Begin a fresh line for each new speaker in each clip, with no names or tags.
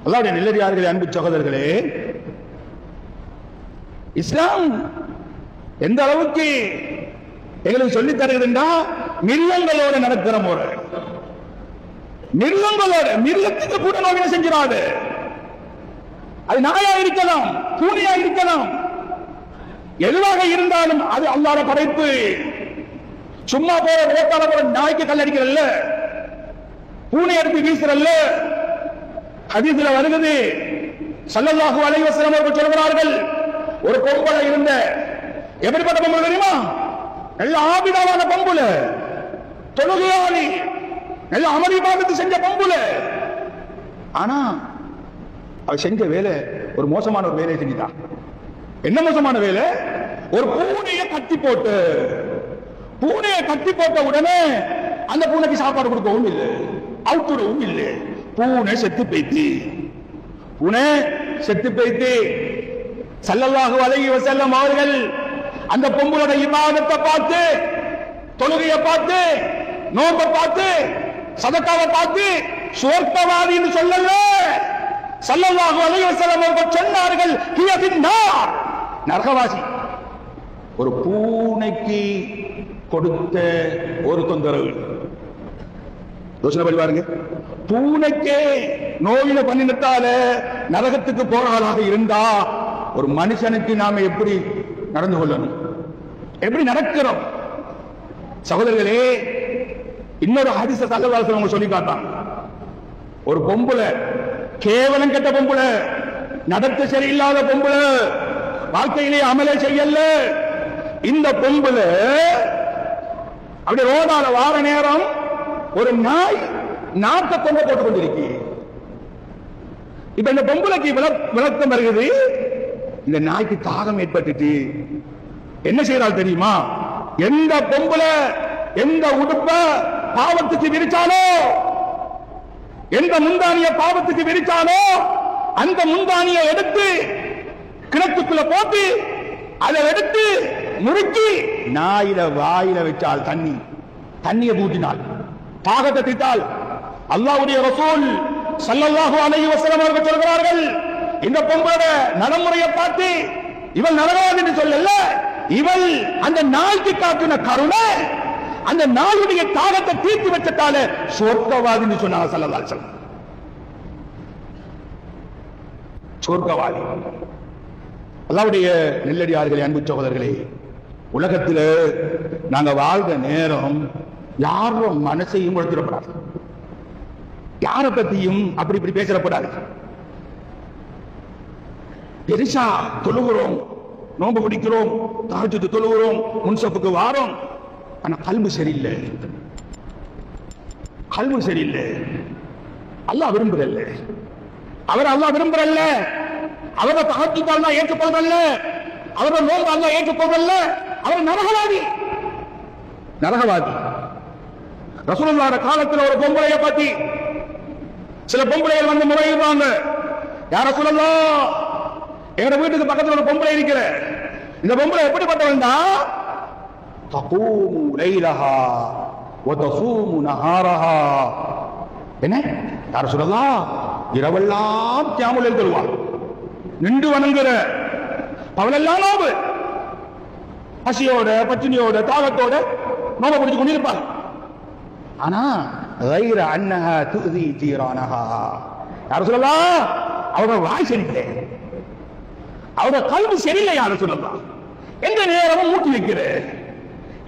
அல்லாஹ்வுடைய நல்லடியார்களே, அன்பு சகோதரர்களே, இஸ்லாம் எந்த அளவுக்கு எங்களுக்கு சொல்லித் தருகிறதுன்னா, மிருகங்களோட நடக்கிற முறை, மிருகங்களோட, மிருகத்துக்கு கூட நோவினை செஞ்சிடாது. அது நாயா இருக்கலாம், பூனையா இருக்கலாம், எதுவாக இருந்தாலும் அது அல்லாஹ்வுடைய படைப்பு. சும்மா போற ரோட்டால போற நாய்க்கு கல்லடிக்கிறல்ல, பூனை எடுத்து வீசுறல்ல. ஹதீஸ்ல வருகிறது, ஸல்லல்லாஹு அலைஹி வஸல்லம் அவர்கள் சொல்கிறார்கள், ஒரு பொம்பளை இருந்த, எப்படிப்பட்ட பொம்பளை தெரியுமா? நல்ல ஆபிதாவான பொம்பளை, தொழுகையாளி, நல்ல அமளி இபாதத்து செஞ்ச பொம்பளை. ஆனா அவ செஞ்ச வேலை ஒரு மோசமான ஒரு வேலையை செஞ்சுட்டா. என்ன மோசமான வேலை? ஒரு பூனையை கட்டி போட்டு, பூனையை கட்டி போட்ட உடனே அந்த பூனைக்கு சாப்பாடு கொடுக்கவும் இல்லை, அவுத்துடவும் இல்லை. பூனை செத்து போயிட்டு, பூனை செத்து போயிட்டு. ஸல்லல்லாஹு அலைஹி வஸல்லம் அவர்கள் அந்த பொம்பளோட இபாதத்தை பார்த்து, தொழுகையை பார்த்து, நோன்பை பார்த்து, சதகாவை பார்த்து சுவர்க்கவாதின்னு சொல்லல. ஸல்லல்லாஹு அலைஹி வஸல்லம் அவர்கள் சொன்னார்கள், ஹிய ஃபின்னார், நரகவாசி. ஒரு பூனைக்கு கொடுத்த ஒரு தொந்தரவு யோசனை பண்ணி பாருங்க. பூனைக்கே நோயில பண்ணினத்தால நரகத்துக்கு போறாளாக இருந்தா, ஒரு மனுஷனுக்கு நாம எப்படி நடந்து கொள்ளணும், எப்படி நடக்கிறோம்? சகோதரர்களே, இன்னொரு ஹதீஸ ஸல்லல்லாஹு அலைஹி வஸல்லம் சொல்லி காட்டான். ஒரு பொம்பளை, கேவலம் கெட்ட பொம்பளை, நடத்த சரியில்லாத பொம்பளை, வாழ்க்கையிலே அமலே செய்யல. இந்த பொம்பளை அப்படியே ரோடால வார நேரம் ஒரு நாய் நாக்க கொண்டு போட்டுக் கொண்டிருக்கு. இப்ப இந்த பொம்பளைக்கு விளக்கம் வருகிறது, இந்த நாய்க்கு தாகம் ஏற்பட்டுட்டு என்ன செய்யறாள் தெரியுமா? எந்த பொம்பளை எந்த உடுப்ப பாவத்துக்கு விரிச்சாலோ, எந்த முந்தானிய பாவத்துக்கு விரிச்சாலோ, அந்த முந்தானிய எடுத்து கிணத்துக்குள்ள போட்டு அதை எடுத்து முறுக்கி நாயில வாயில வச்சால், தண்ணியை பூட்டினாள், தாகத்தை தீர்த்தாள். அல்லாஹ்வுடைய ரசூல் ஸல்லல்லாஹு அலைஹி வஸல்லம் அவர்கள் சொல்கிறார்கள், இந்த பொம்பளோட நடைமுறையை பார்த்து இவள் நரகவாதி என்று சொல்லல, இவள் அந்த நாய்க்கு காட்டின கருணை, அந்த நாயுடைய தாகத்தை தீர்த்து வச்சதால சொர்க்கவாதி என்று சொன்னாங்க ஸல்லல்லாஹு அலைஹி வஸல்லம். சொர்க்கவாதி. அல்லாஹ்வுடைய நெல்லடியார்களே, அன்பு சகோதரர்களே, உலகத்தில் நாங்க வாழ்ற நேரம் யாரும் மனசையும் உழைத்திடப்படாது, யாரை பத்தியும் அப்படி இப்படி பேசப்படாது. பெருசா தொழுகிறோம், நோன்பு பிடிக்கிறோம், தஹஜ்ஜுத் தொழுகிறோம், முன்சப்புக்கு வாரோம், ஆனா கல்பு சரியில்லை, கல்பு சரியில்லை. அல்லாஹ் விரும்புறல்ல, அவர் அல்லாஹ் விரும்புறல்ல, அவரை தஹஜ்ஜுத் அல்லாஹ் ஏற்றுக்கொள்றல்ல, அவரை நோன்பு அல்லாஹ் ஏற்றுக்கொள்றல்ல, அவர் நரகவாதி, நரகவாதி. ரசூலுல்லாஹ் காலத்தில் ஒரு பொம்பளையை பத்தி சில பொம்பளைகள் வந்து முறையிடுவாங்க, யார் ரசூலுல்லாஹ், எங்க வீட்டுக்கு பக்கத்தில் ஒரு பொம்பளை இருக்கிற, இந்த பொம்பளை எப்படிப்பட்டவன் தான், தகூமு லைலஹா வ தஸூமு நஹாரஹா. என்ன யார் ரசூலுல்லாஹ், இரவெல்லாம் கியாமுல் லைல் தொழுவார், நின்று வணங்குற, பகலெல்லாம் நோன்பு, பசியோட பட்டினியோட தாகத்தோட நோன்பு பிடிச்சு கொண்டிருப்பார். ஆனா غير انها تؤذي جيرانها. யார் ரசூலுல்லாஹ், அவரோட வாய் சரியில்லை, அவரோட கல்வி சரியில்லை. யார் ரசூலுல்லாஹ், எந்த நேரமும் மூட்டி வைக்கிற,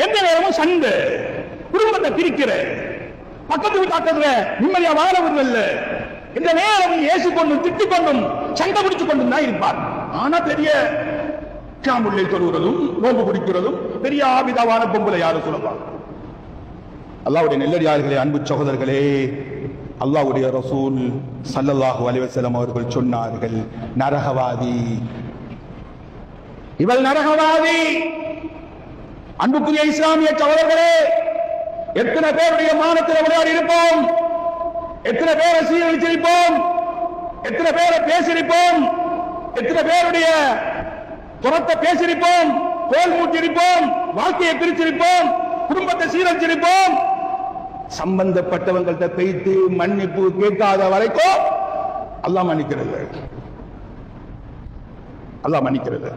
எந்த நேரமும் சண்டை, குடும்பத்தை பிரிக்கிற, பக்கத்து வீட்டாக்குற, நிம்மதியா வாழ விடுவதில்ல, எந்த நேரமும் ஏசிக்கொண்டும் திட்டிக்கொண்டும் சண்டை பிடித்துக் கொண்டும் தான் இருப்பார். ஆனா பெரிய கியாமுல் லைல் தொழுகிறதும் நோன்பு பிடிக்கிறதும் பெரிய ஆபிதாவான பொம்பளை. யார் ரசூலுல்லாஹ். அல்லாஹ்வுடைய நெல்லடியார்களே, அன்பு சகோதரர்களே, அல்லாஹ்வுடைய ரசூல் ஸல்லல்லாஹு அலைஹி வஸல்லம் அவர்கள் சொன்னார்கள், நரகவாதி, இவள் நரகவாதி. அன்புக்குரிய இஸ்லாமிய சகோதரர்களே, எத்தனை பேருடைய மானத்தில் விளையாடி இருப்போம், எத்தனை பேரை சீரழிச்சிருப்போம், எத்தனை பேரை பேசியிருப்போம், எத்தனை பேருடைய புறத்தை பேசியிருப்போம், கோல் மூட்டிருப்போம், வாழ்க்கையை பிரிச்சிருப்போம், குடும்பத்தை சீரழிச்சிருப்போம். சம்பந்தப்பட்டவங்கள்ட்ட பேசி மன்னிப்பு கேட்காத வரைக்கும் அல்லாஹ் மன்னிக்கிறது.